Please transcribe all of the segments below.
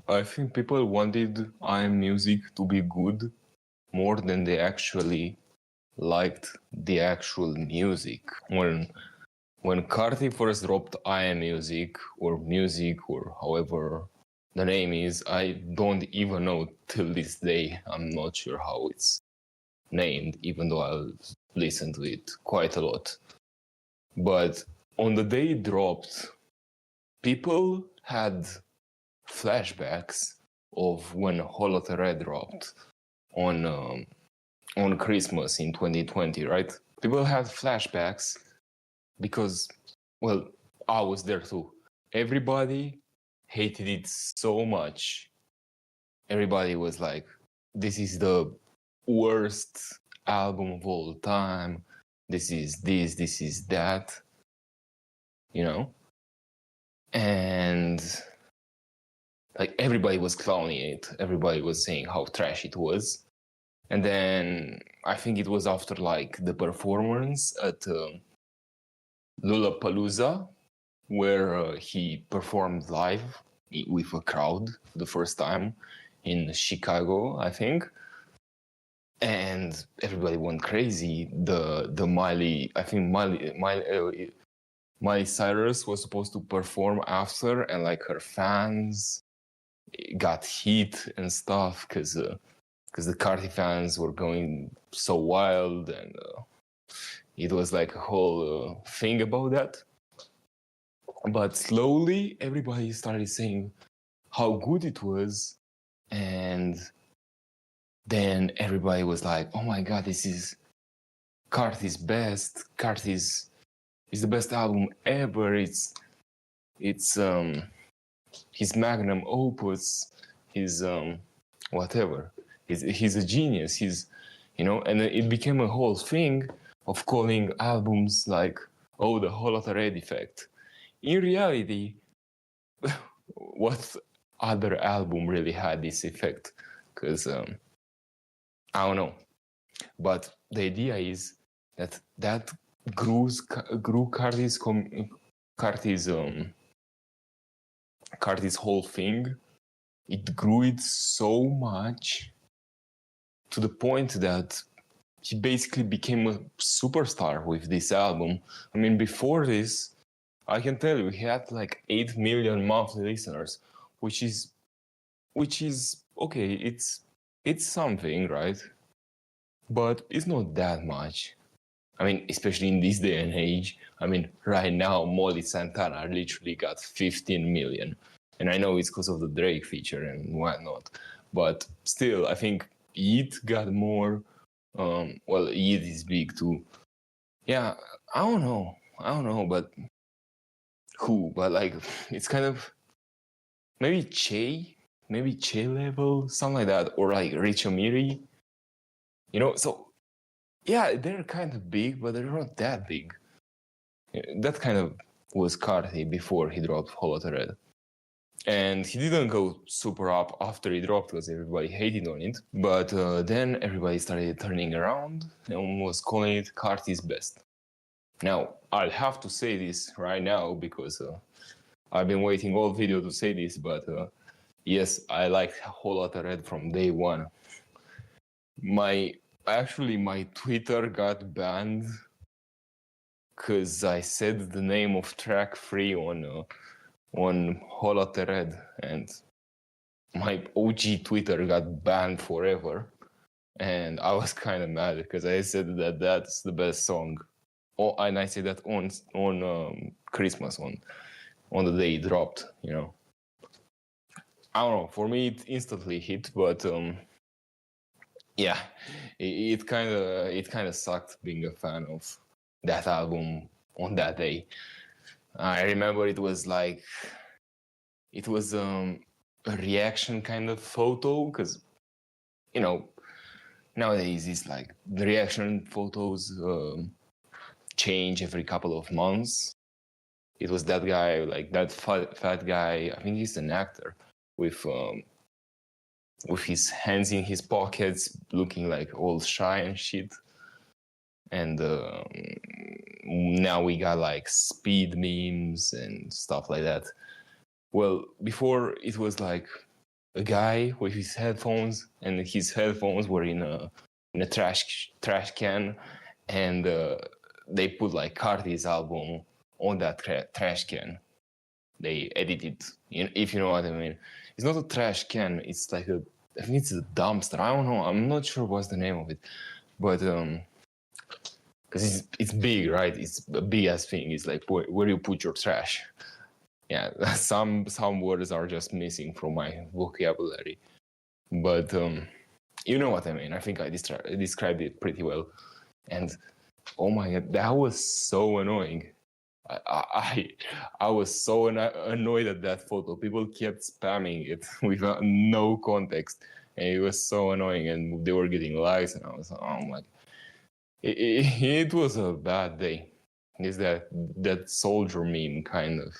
I think people wanted IM music to be good more than they actually liked the actual music. When Carti first dropped IM music or however the name is, I don't even know till this day. I'm not sure how it's named, even though I've listened to it quite a lot. But on the day it dropped, people had flashbacks of when Lotta Red dropped on Christmas in 2020, right? People had flashbacks because, well, I was there too. Everybody hated it so much. Everybody was like, this is the worst album of all time. This is that, you know? And like everybody was clowning it. Everybody was saying how trash it was. And then I think it was after like the performance at Lollapalooza, where he performed live with a crowd the first time in Chicago, I think. And everybody went crazy. The Miley, I think Miley Cyrus was supposed to perform after, and like her fans got heat and stuff because the Carti fans were going so wild, and it was like a whole thing about that. But slowly, everybody started saying how good it was, and then everybody was like, "Oh my God, this is Carti's best. Carti's is the best album ever. It's his magnum opus. His whatever. He's a genius. He's, and it became a whole thing of calling albums like, oh, the Lotta Red Effect. In reality, what other album really had this effect? Because I don't know. But the idea is that grew Carti's whole thing. It grew it so much to the point that he basically became a superstar with this album. I mean, before this, I can tell you, he had like 8 million monthly listeners, which is okay. It's something, right? But it's not that much. I mean, especially in this day and age. I mean, right now, Molly Santana literally got 15 million. And I know it's because of the Drake feature and whatnot. But still, I think Yeet got more. Yeet is big too. Yeah, I don't know, but who? But like, it's kind of maybe Che level, something like that, or like Rich Amiri. So yeah, they're kind of big, but they're not that big. That kind of was Carti before he dropped Lotta Red. And he didn't go super up after he dropped because everybody hated on it. But then everybody started turning around and was calling it Carti's best. Now, I'll have to say this right now because I've been waiting all video to say this, but yes, I liked Lotta Red from day one. My Twitter got banned because I said the name of track 3 on Lotta Red, and my OG Twitter got banned forever. And I was kind of mad because I said that that's the best song. Oh, and I said that on Christmas, on the day it dropped, I don't know, for me it instantly hit, but yeah, it kind of sucked being a fan of that album on that day. I remember it was a reaction kind of photo because nowadays it's like the reaction photos change every couple of months. It was that guy, like that fat guy. I think he's an actor with his hands in his pockets, looking like all shy and shit. And now we got like speed memes and stuff like that. Well, before it was like a guy with his headphones, and his headphones were in a trash can, and they put like Carti's album on that trash can. They edited, if you know what I mean. It's not a trash can. It's like I think it's a dumpster. I don't know. I'm not sure what's the name of it, but because it's big, right? It's a big ass thing. It's like where you put your trash. Yeah, some words are just missing from my vocabulary, but you know what I mean. I think I described it pretty well. And oh my god, that was so annoying. I was so annoyed at that photo. People kept spamming it without no context, and it was so annoying. And they were getting likes, and I was like, it was a bad day. It's that soldier meme kind of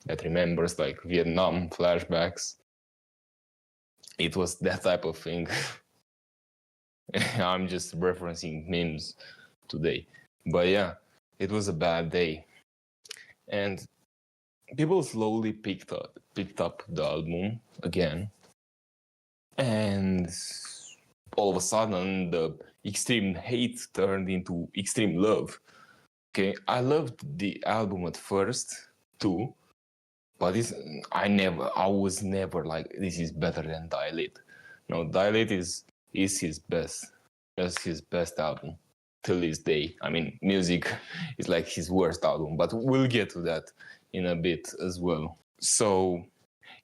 that remembers like Vietnam flashbacks. It was that type of thing. I'm just referencing memes today, but yeah, it was a bad day. And people slowly picked up the album again, and all of a sudden the extreme hate turned into extreme love. Okay, I loved the album at first too, but I was never like, this is better than Dilate. No, Dilate is his best. That's his best album till this day. I mean, Music is like his worst album, but we'll get to that in a bit as well. So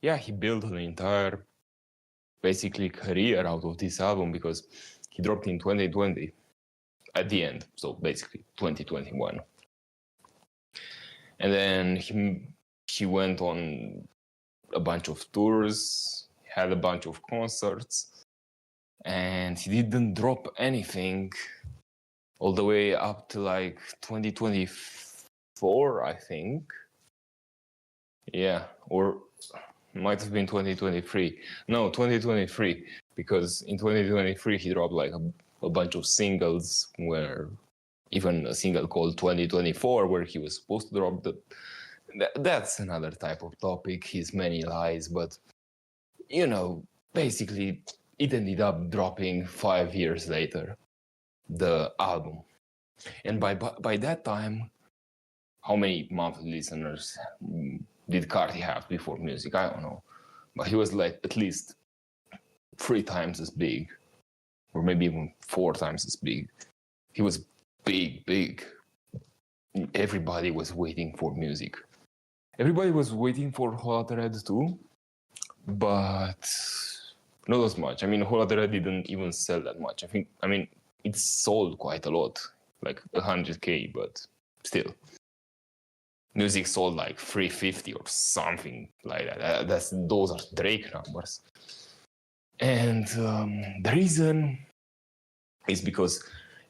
yeah, he built an entire basically career out of this album, because he dropped in 2020 at the end, so basically 2021. And then he went on a bunch of tours, had a bunch of concerts, and he didn't drop anything all the way up to like 2024, I think. Yeah, or might have been 2023. No, 2023, because in 2023 he dropped like a bunch of singles, where even a single called 2024, where he was supposed to drop that's another type of topic, his many lies, but you know, basically it ended up dropping 5 years later, the album. And by that time, how many monthly listeners did Carti have before Music? I don't know, but he was like at least 3 times as big, or maybe even 4 times as big. He was big. Everybody was waiting for Music. Everybody was waiting for Red too, but not as much. I mean, Red didn't even sell that much. I mean, it sold quite a lot, like 100K, but still. Music sold like 350 or something like that. Those are Drake numbers. And the reason is because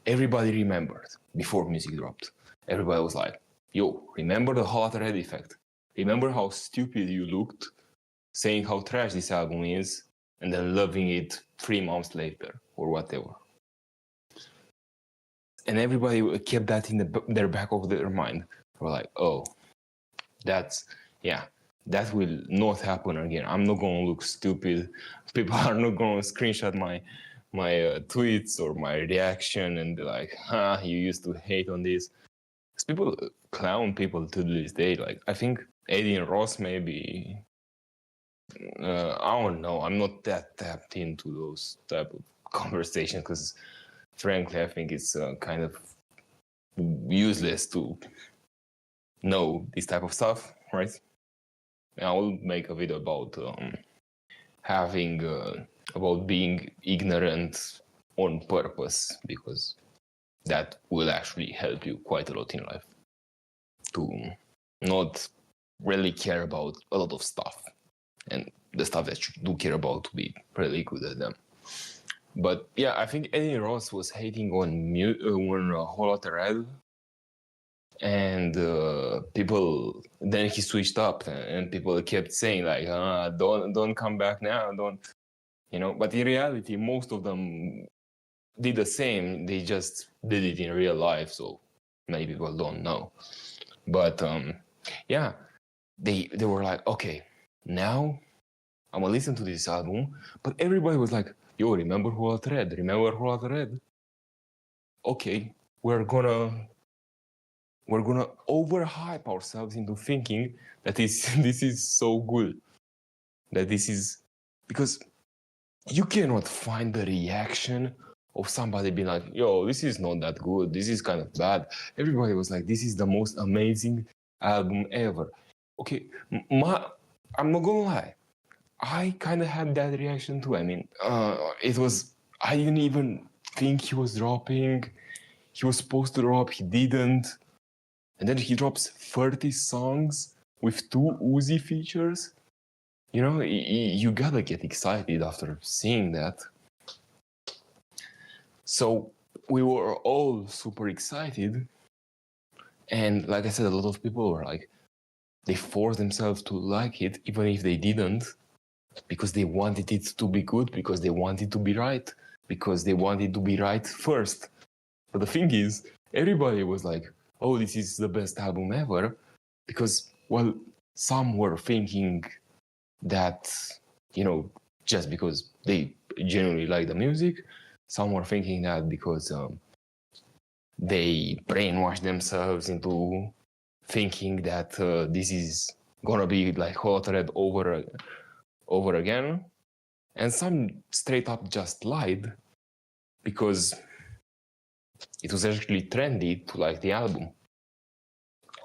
everybody remembered before Music dropped. Everybody was like, yo, remember the Red effect? Remember how stupid you looked saying how trash this album is, and then loving it 3 months later or whatever. And everybody kept that in their back of their mind. We're like, oh, that will not happen again. I'm not going to look stupid. People are not going to screenshot my tweets or my reaction and be like, you used to hate on this. Because people clown people to this day. Like, I think Eddie and Ross maybe, I don't know. I'm not that tapped into those type of conversations, because frankly, I think it's kind of useless to know this type of stuff, right? And I will make a video about about being ignorant on purpose, because that will actually help you quite a lot in life to not really care about a lot of stuff, and the stuff that you do care about to be really good at them. But yeah, I think Eddie Ross was hating on Red, and people. Then he switched up, and people kept saying like, "Don't come back now, don't." But in reality, most of them did the same. They just did it in real life, so many people don't know. But yeah, they were like, okay, now I'm gonna listen to this album, but everybody was like, yo, remember Wrld? Remember Wrld? Okay, we're gonna overhype ourselves into thinking that this is so good, that this is, because you cannot find the reaction of somebody being like, yo, this is not that good, this is kind of bad. Everybody was like, this is the most amazing album ever. Okay, I'm not gonna lie, I kind of had that reaction too. I mean, I didn't even think he was dropping. He was supposed to drop, he didn't. And then he drops 30 songs with 2 Uzi features. You know, you gotta get excited after seeing that. So we were all super excited. And like I said, a lot of people were like, they forced themselves to like it, even if they didn't, because they wanted it to be good, because they wanted to be right, because they wanted to be right first. But the thing is, everybody was like, oh, this is the best album ever, because, well, some were thinking that, you know, just because they genuinely like the music, some were thinking that because they brainwashed themselves into thinking that this is gonna be like Wrld over again, and some straight up just lied because it was actually trendy to like the album.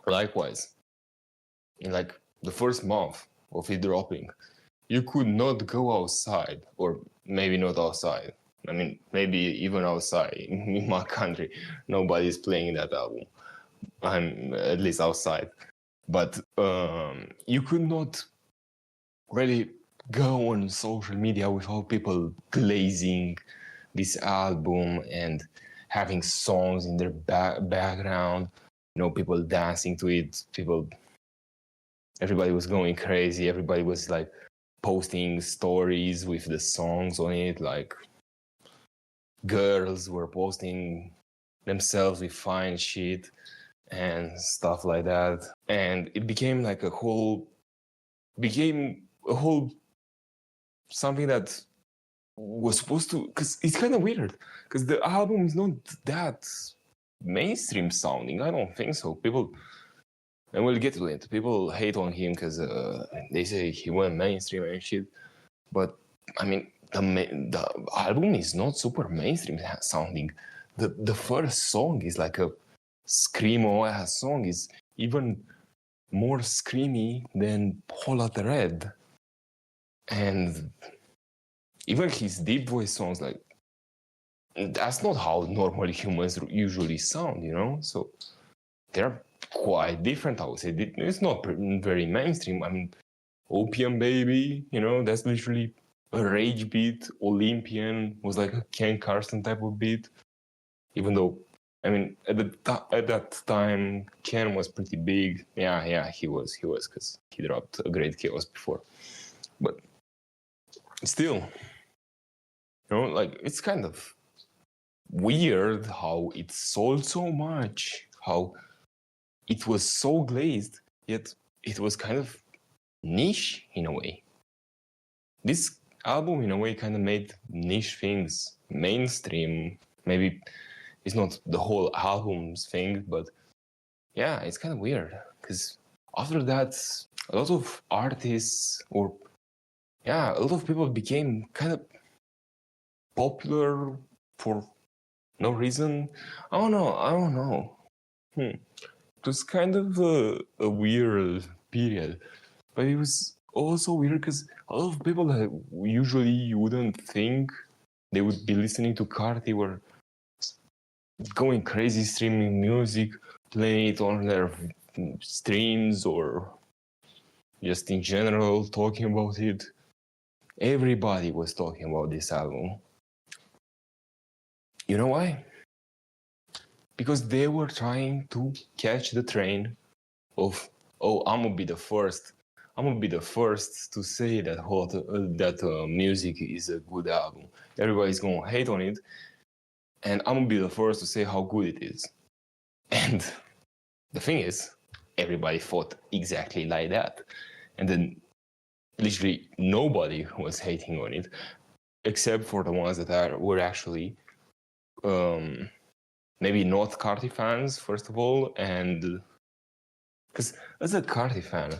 Likewise, in like the first month of it dropping, you could not go outside, or maybe not outside. I mean, maybe even outside in my country, nobody's playing that album. I'm at least outside, but you could not really go on social media without people glazing this album and having songs in their background, you know, people dancing to it, everybody was going crazy, everybody was like posting stories with the songs on it, like girls were posting themselves with fine shit and stuff like that. And it became like a whole something that was supposed to, because it's kind of weird, because the album is not that mainstream sounding. I don't think so. People, and we'll get to it, people hate on him because they say he went mainstream and shit, but I mean, the album is not super mainstream sounding. The first song is like a screamo ass song, is even more screamy than Wrld. And even his deep voice songs, like, that's not how normal humans usually sound, you know? So they're quite different, I would say. It's not very mainstream. I mean, Opium Baby, you know, that's literally a rage beat. Olympian was like a Ken Carson type of beat. Even though, I mean, at that time, Ken was pretty big. Yeah, he was, because he dropped a Great Chaos before. But still, you know, like, it's kind of weird how it sold so much, how it was so glazed, yet it was kind of niche in a way. This album, in a way, kind of made niche things mainstream. Maybe it's not the whole album's thing, but yeah, it's kind of weird, because after that, a lot of artists, a lot of people became kind of popular for no reason. I don't know. It was kind of a weird period, but it was also weird because a lot of people that usually you wouldn't think they would be listening to Carti were going crazy, streaming music, playing it on their streams, or just in general talking about it. Everybody was talking about this album. You know why? Because they were trying to catch the train of, oh, I'm gonna be the first to say that music is a good album. Everybody's gonna hate on it, and I'm gonna be the first to say how good it is. And the thing is, everybody thought exactly like that. And then literally nobody was hating on it, except for the ones that were actually maybe not Carti fans, first of all, and because as a Carti fan,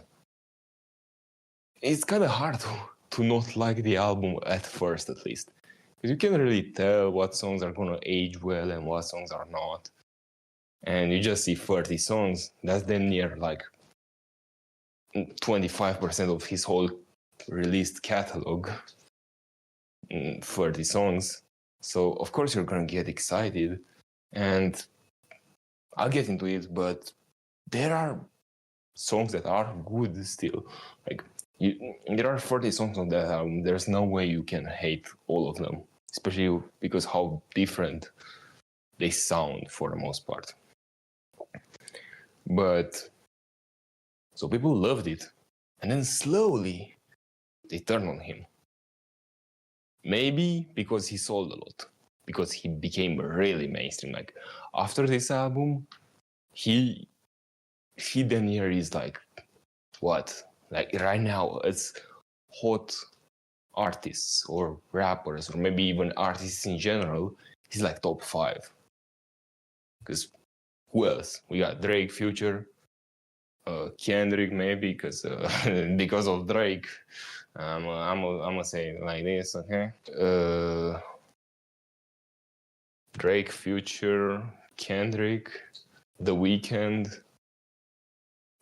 it's kind of hard to not like the album at first, at least. Because you can really tell what songs are going to age well and what songs are not. And you just see 30 songs, that's then near like 25% of his whole released catalog. 30 songs. So, of course, you're going to get excited. And I'll get into it, but there are songs that are good still. Like, there are 40 songs on that album. There's no way you can hate all of them, especially because how different they sound for the most part. But so people loved it, and then slowly they turned on him. Maybe because he sold a lot, because he became really mainstream. Like after this album, he then here is like what? Like right now, it's hot artists or rappers or maybe even artists in general. He's like top 5. Because who else? We got Drake, Future, Kendrick maybe because of Drake. I'm gonna say it like this, okay? Drake, Future, Kendrick, The Weeknd.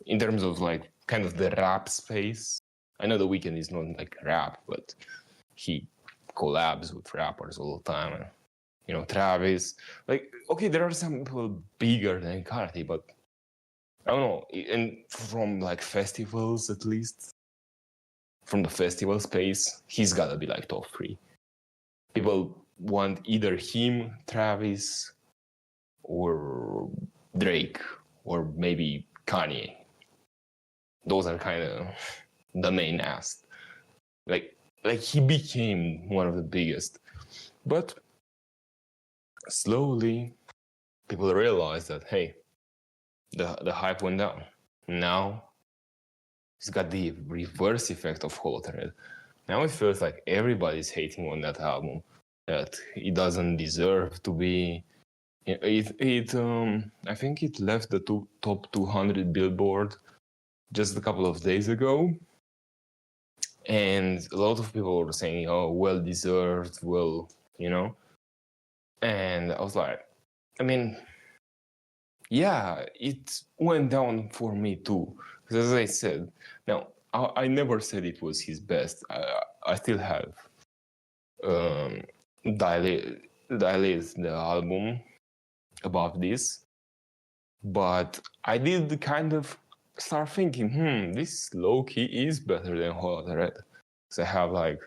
In terms of like kind of the rap space, I know The Weeknd is not like rap, but he collabs with rappers all the time. And, you know, Travis. Like, okay, there are some people bigger than Carti, but I don't know. And from like festivals, at least, from the festival space, he's gotta be like top 3. People want either him, Travis, or Drake, or maybe Kanye. Those are kind of the main ask. Like he became one of the biggest. But slowly, people realized that, hey, the hype went down. Now, it's got the reverse effect of Lotta. Now it feels like everybody's hating on that album, that it doesn't deserve to be. I think it left the top 200 Billboard just a couple of days ago, and a lot of people were saying, "Oh, well deserved, well, you know." And I was like, I mean, yeah, it went down for me too. Because as I said, now I never said it was his best. I still have dilate the album above this, but I did kind of start thinking, this low-key is better than Whole Red. So I have like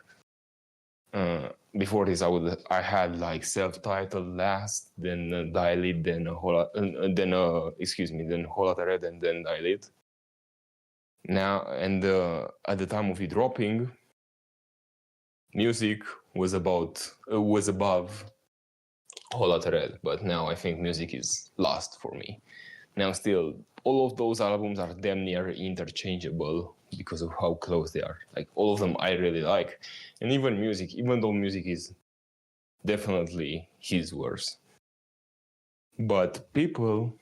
before this I had like self-titled last, then Dilate, then Whole Red, and then Dilate. Now and at the time of it dropping, Music was above Whole Red, but now I think Music is last for me. Now still, all of those albums are damn near interchangeable because of how close they are. Like all of them I really like. And even though Music is definitely his worst. But people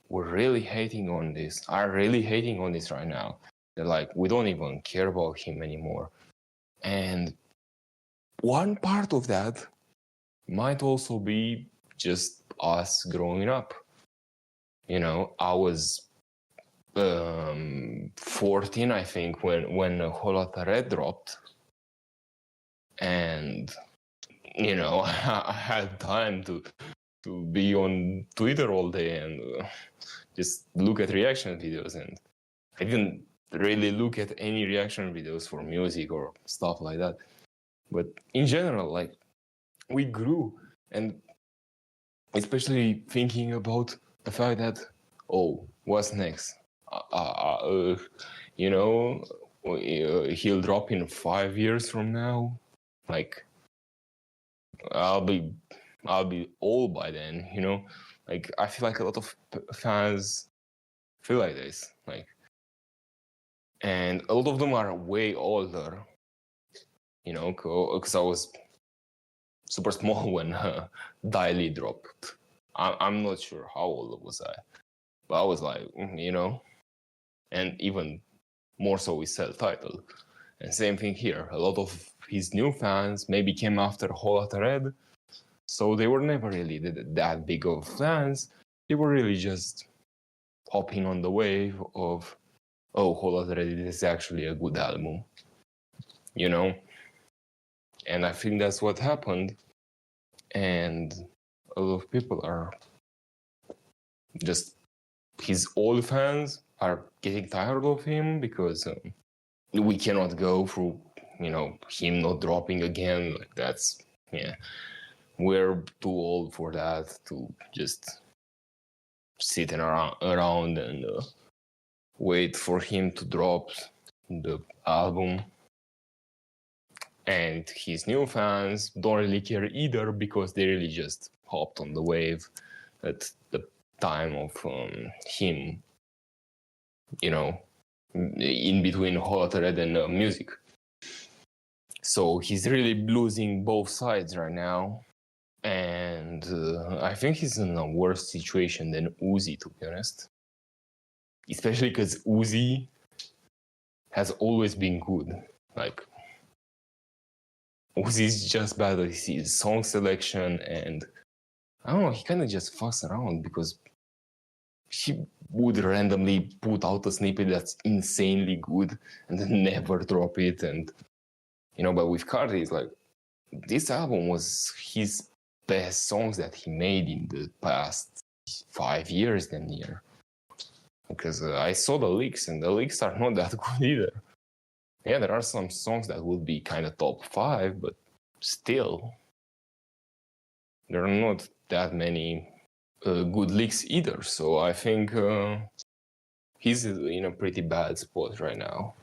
were really hating on this, are really hating on this right now. They're like, we don't even care about him anymore. And one part of that might also be just us growing up. You know, I was 14, I think, when Whole Red dropped. And, you know, I had time to be on Twitter all day and just look at reaction videos. And I didn't really look at any reaction videos for Music or stuff like that. But in general, like, we grew. And especially thinking about the fact that, oh, what's next? You know, he'll drop in 5 years from now. Like, I'll be old by then, you know. Like, I feel like a lot of fans feel like this. Like, and a lot of them are way older, you know, because I was super small when Daily dropped. I'm not sure how old was I, but I was like, you know, and even more so with self-titled. And same thing here. A lot of his new fans maybe came after Lotta Red, so they were never really that big of fans. They were really just hopping on the wave of, oh, Lotta Red is actually a good album, you know? And I think that's what happened. And a lot of people are just, his old fans are getting tired of him because we cannot go through, you know, him not dropping again. Like, that's, yeah, we're too old for that to just sitting around and wait for him to drop the album. And his new fans don't really care either because they really just hopped on the wave at the time of him, you know, in between Lotta Red and music. So he's really losing both sides right now. And I think he's in a worse situation than Uzi, to be honest. Especially because Uzi has always been good. Like, Uzi's just bad at his song selection, and I don't know, he kind of just fucks around because he would randomly put out a snippet that's insanely good and then never drop it. And, you know, but with Carti, it's like, this album was his best songs that he made in the past 5 years, then year. Because I saw the leaks, and the leaks are not that good either. Yeah, there are some songs that would be kind of top 5, but still, there are not that many good leaks either. So I think he's in a pretty bad spot right now.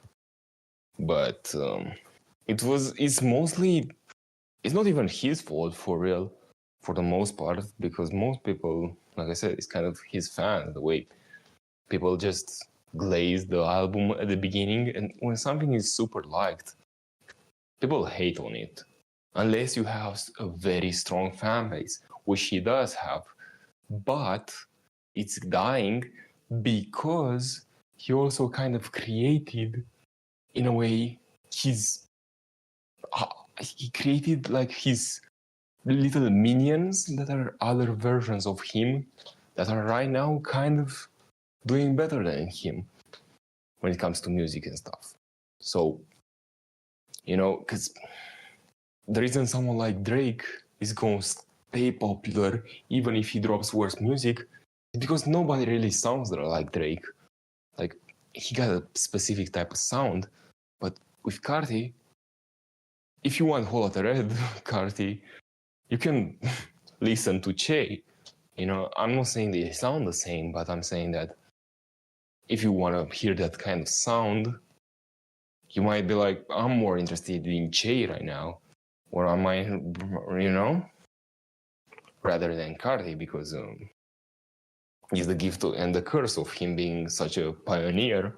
But it's not even his fault for real, for the most part, because most people, like I said, it's kind of his fans, the way people just glaze the album at the beginning, and when something is super liked, people hate on it. Unless you have a very strong fan base, which he does have. But it's dying because he also kind of created, in a way, he created like his little minions that are other versions of him that are right now kind of doing better than him when it comes to music and stuff. So, you know, because the reason someone like Drake is going to stay popular even if he drops worse music is because nobody really sounds like Drake. Like, he got a specific type of sound, but with Carti, if you want Lotta Red Carti, you can listen to Che. You know, I'm not saying they sound the same, but I'm saying that if you want to hear that kind of sound, you might be like, I'm more interested in Che right now, or am I, you know, rather than Carti, because it's the gift and the curse of him being such a pioneer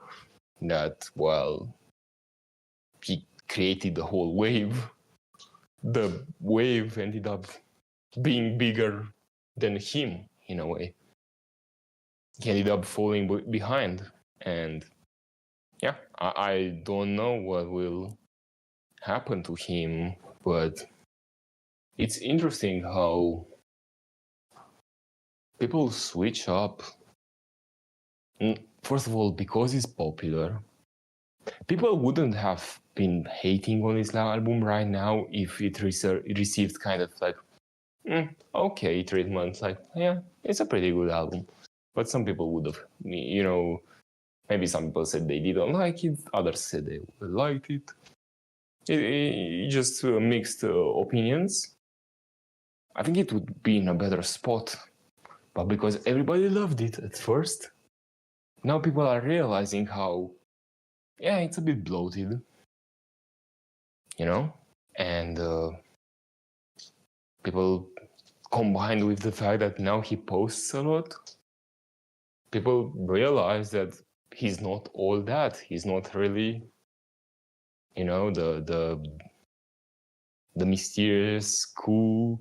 that, well, he created the whole wave. The wave ended up being bigger than him, in a way. He ended up falling behind. And yeah, I don't know what will happen to him, but it's interesting how people switch up. First of all, because he's popular, people wouldn't have been hating on this album right now if it received kind of like, okay treatment. Like, yeah, it's a pretty good album. But some people would have, you know, maybe some people said they didn't like it, others said they liked it. It just mixed opinions. I think it would be in a better spot, but because everybody loved it at first, now people are realizing how, yeah, it's a bit bloated, you know? And people, combined with the fact that now he posts a lot, people realize that he's not all that. He's not really, you know, the mysterious, cool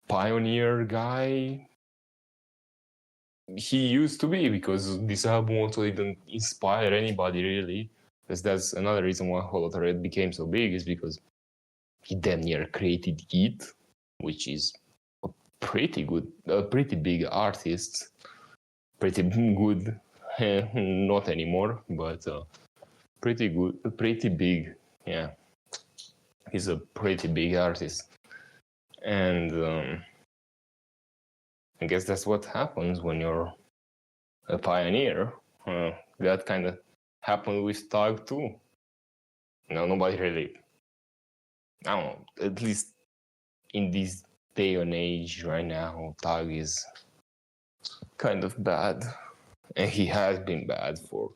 pioneer guy he used to be, because this album also didn't inspire anybody really. Because that's another reason why RedBecame became so big, is because he damn near created it, which is a pretty big artist. Pretty good, not anymore, but pretty good, pretty big. Yeah, he's a pretty big artist, and I guess that's what happens when you're a pioneer. That kind of happened with Tag too. Nobody really, I don't know, at least in this day and age right now, Tag is kind of bad. And he has been bad for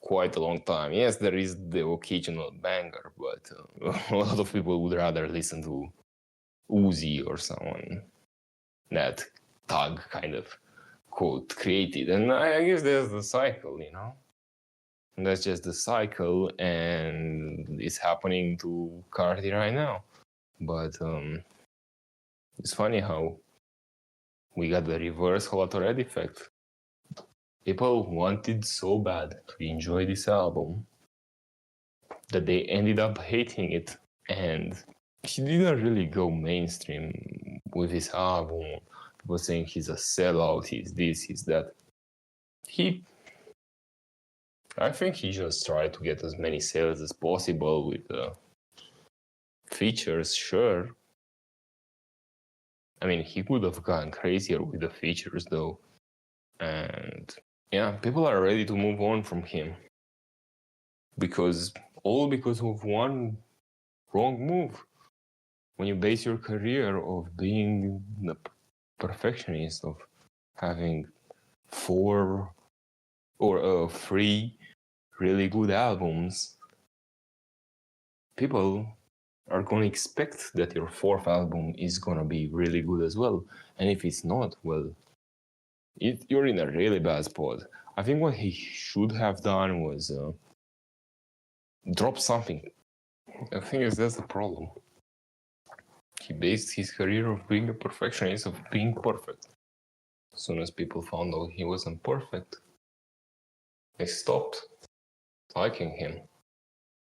quite a long time. Yes, there is the occasional banger, but a lot of people would rather listen to Uzi or someone that Tag kind of quote created. And I guess there's the cycle, And that's just the cycle, and it's happening to Carti right now. But it's funny how we got the reverse WLR effect. People wanted so bad to enjoy this album that they ended up hating it, and he didn't really go mainstream with his album. People saying he's a sellout, he's this, he's that. I think he just tried to get as many sales as possible with features, sure. I mean, he could have gone crazier with the features though. And yeah, people are ready to move on from him. Because of one wrong move. When you base your career of being a perfectionist, of having 4 or 3 really good albums, people are going to expect that your 4th album is going to be really good as well. And if it's not, well, you're in a really bad spot. I think what he should have done was drop something. The thing is, that's the problem. He based his career of being a perfectionist, of being perfect. As soon as people found out he wasn't perfect, they stopped liking him.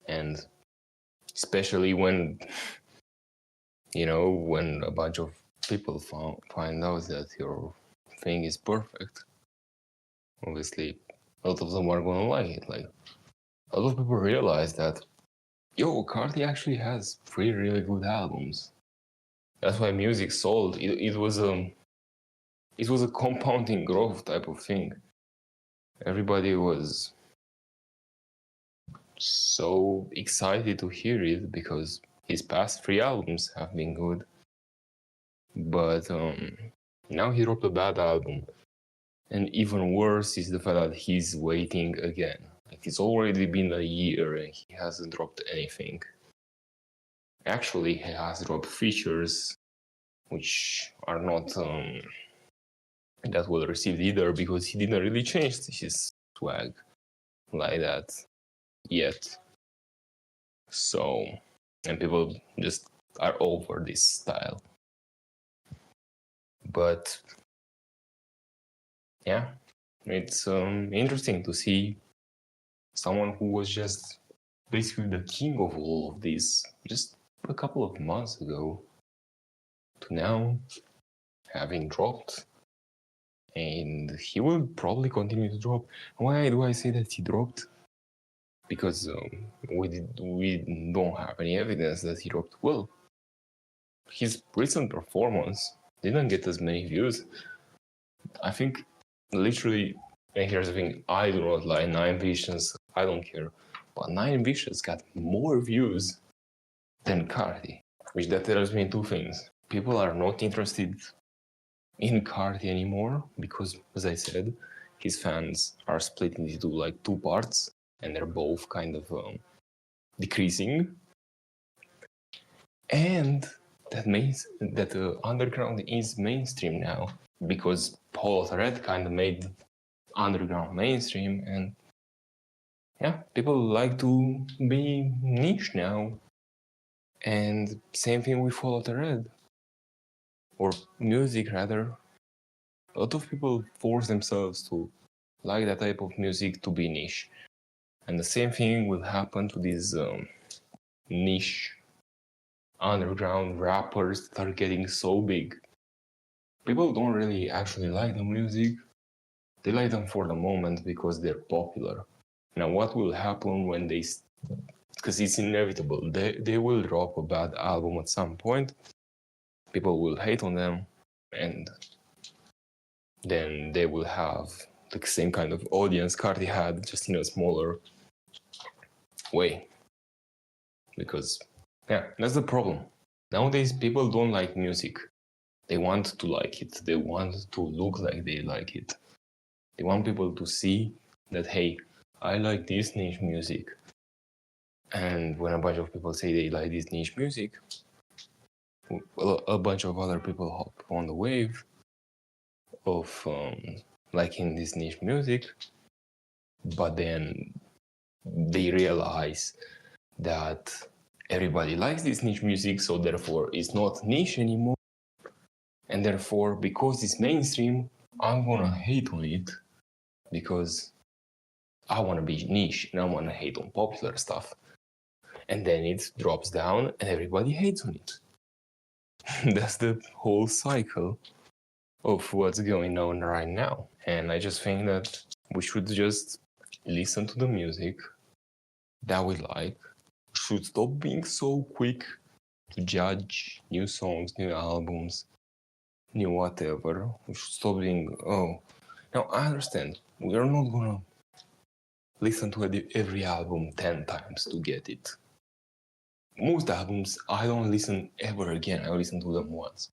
And especially when, when a bunch of people find out that your thing is perfect, obviously a lot of them are going to like it. Like, a lot of people realize that, Carti actually has 3 really good albums. That's why music sold. It was a compounding growth type of thing. Everybody was so excited to hear it because his past 3 albums have been good. But now he dropped a bad album. And even worse is the fact that he's waiting again. Like, it's already been a year and he hasn't dropped anything. Actually, he has dropped features which are not that well received either, because he didn't really change his swag like that yet. So, and people just are over this style. But yeah, it's interesting to see someone who was just basically the king of all of this just a couple of months ago to now having dropped. And he will probably continue to drop. Why do I say that he dropped? Because we don't have any evidence that he dropped. Well, his recent performance didn't get as many views. I think literally, and here's the thing, I do not like 9 Visions, I don't care. But 9 Visions got more views than Carti, which that tells me 2 things. People are not interested in Carti anymore because, as I said, his fans are split into like 2 parts, and they're both kind of decreasing. And that means that underground is mainstream now, because Paul Red kind of made underground mainstream, and yeah, people like to be niche now. And same thing with Lotta Red, or music rather. A lot of people force themselves to like that type of music to be niche. And the same thing will happen to these niche underground rappers that are getting so big. People don't really actually like the music. They like them for the moment because they're popular. Now what will happen when they, because it's inevitable, they will drop a bad album at some point, people will hate on them, and then they will have the same kind of audience Carti had, just in a smaller way. Because yeah, that's the problem. Nowadays people don't like music. They want to like it. They want to look like they like it. They want people to see that, hey, I like this niche music. And when a bunch of people say they like this niche music, a bunch of other people hop on the wave of liking this niche music, but then they realize that everybody likes this niche music, so therefore it's not niche anymore. And therefore, because it's mainstream, I'm gonna hate on it because I wanna be niche and I wanna hate on popular stuff. And then it drops down and everybody hates on it. That's the whole cycle of what's going on right now. And I just think that we should just listen to the music that we like. We should stop being so quick to judge new songs, new albums, new whatever. We should stop being, oh. Now I understand, we are not gonna listen to every album 10 times to get it. Most albums I don't listen ever again, I listen to them once.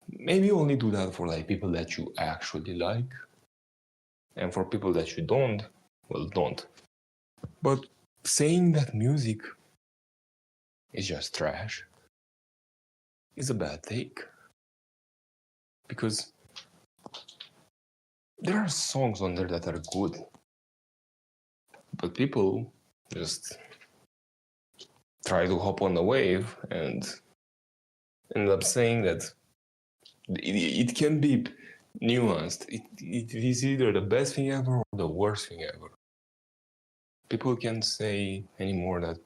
Maybe only do that for like people that you actually like, and for people that you don't, well, don't. But saying that music is just trash is a bad take, because there are songs on there that are good, but people just try to hop on the wave and end up saying that it can be nuanced. It is either the best thing ever or the worst thing ever. People can't say anymore that,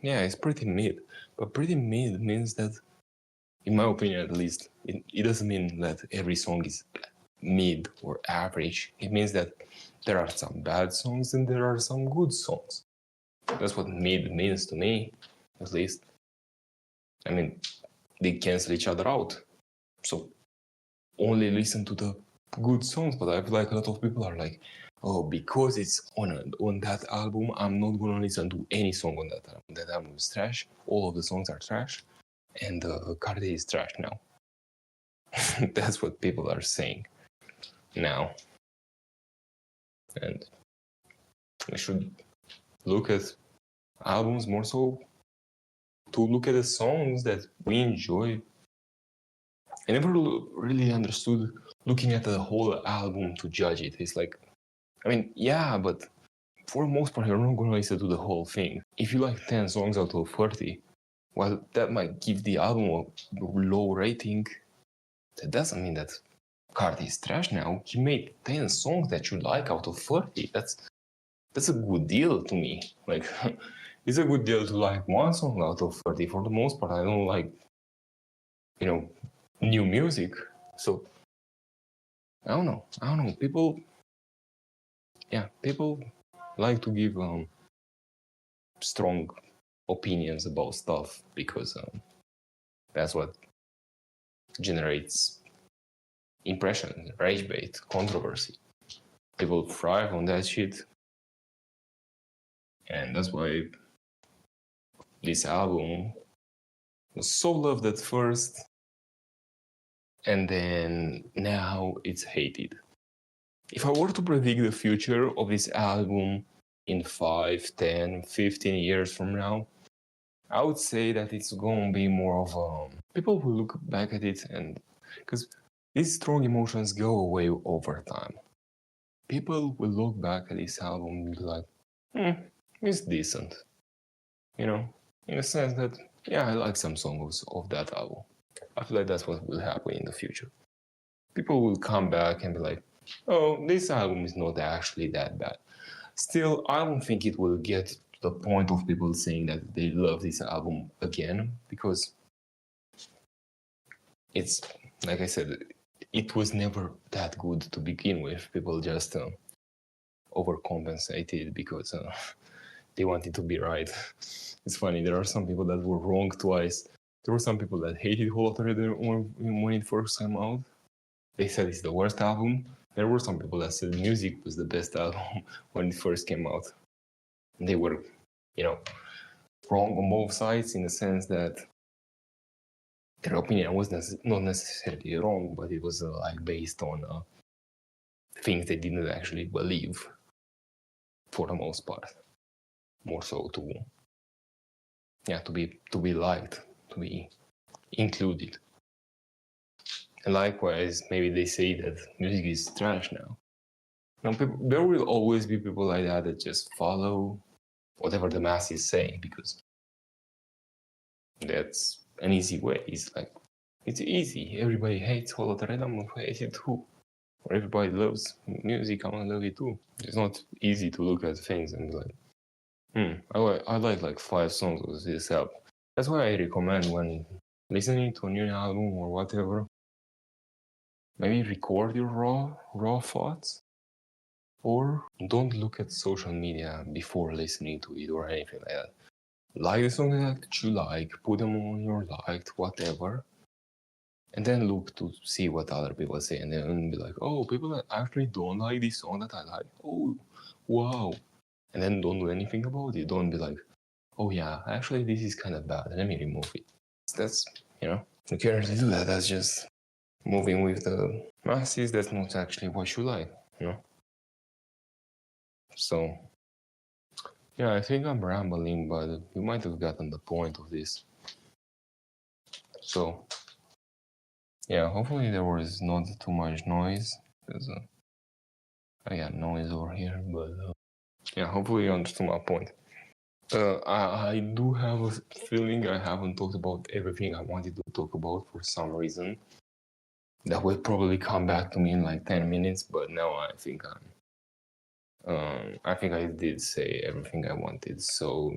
yeah, it's pretty mid. But pretty mid means that, in my opinion at least, it doesn't mean that every song is mid or average. It means that there are some bad songs and there are some good songs. That's what mid means to me, at least. I mean, they cancel each other out. So only listen to the good songs. But I feel like a lot of people are like, oh, because it's on that album, I'm not gonna listen to any song on that album. That album is trash. All of the songs are trash, and Carti is trash now. That's what people are saying now. And we should look at albums more so to look at the songs that we enjoy. I never really understood looking at the whole album to judge it. It's like, I mean, yeah, but for the most part, you're not going to listen to the whole thing. If you like 10 songs out of 30, well, that might give the album a low rating. That doesn't mean that Carti is trash now. He made 10 songs that you like out of 30. That's a good deal to me. Like, it's a good deal to like one song out of 30. For the most part, I don't like, new music. So, I don't know. People like to give strong opinions about stuff because that's what generates impression, rage bait, controversy. People thrive on that shit. And that's why this album was so loved at first, and then now it's hated. If I were to predict the future of this album in 5, 10, 15 years from now, I would say that it's going to be more of people will look back at it, and because these strong emotions go away over time. People will look back at this album and be like, it's decent. You know, in the sense that, yeah, I like some songs of that album. I feel like that's what will happen in the future. People will come back and be like, oh, this album is not actually that bad. Still, I don't think it will get to the point of people saying that they love this album again, because it's, like I said, it was never that good to begin with. People just overcompensated because they wanted to be right. It's funny, there are some people that were wrong twice. There were some people that hated Lotta when it first came out. They said it's the worst album. There were some people that said music was the best album when it first came out. And they were, wrong on both sides, in the sense that their opinion was not necessarily wrong, but it was based on things they didn't actually believe, for the most part. More so to be liked, to be included. And likewise, maybe they say that music is trash now. Now, there will always be people like that just follow whatever the mass is saying, because that's an easy way. It's easy. Everybody hates Lotta, I'm gonna hate it too. Or everybody loves music, I'm gonna love it too. It's not easy to look at things and be like, I like 5 songs of this album. That's why I recommend, when listening to a new album or whatever, maybe record your raw thoughts, or don't look at social media before listening to it or anything like that. Like the song that you like, put them on your liked, whatever, and then look to see what other people say, and then be like, oh, people that actually don't like this song that I like, oh, wow. And then don't do anything about it. Don't be like, oh yeah, actually this is kind of bad, let me remove it. That's, you can't really do that. That's just moving with the masses. That's not actually what you like, So, yeah, I think I'm rambling, but you might have gotten the point of this. So, yeah, hopefully there was not too much noise, because I got noise over here, but yeah, hopefully you understood my point. I do have a feeling I haven't talked about everything I wanted to talk about for some reason. That will probably come back to me in like 10 minutes, but now I think I did say everything I wanted. So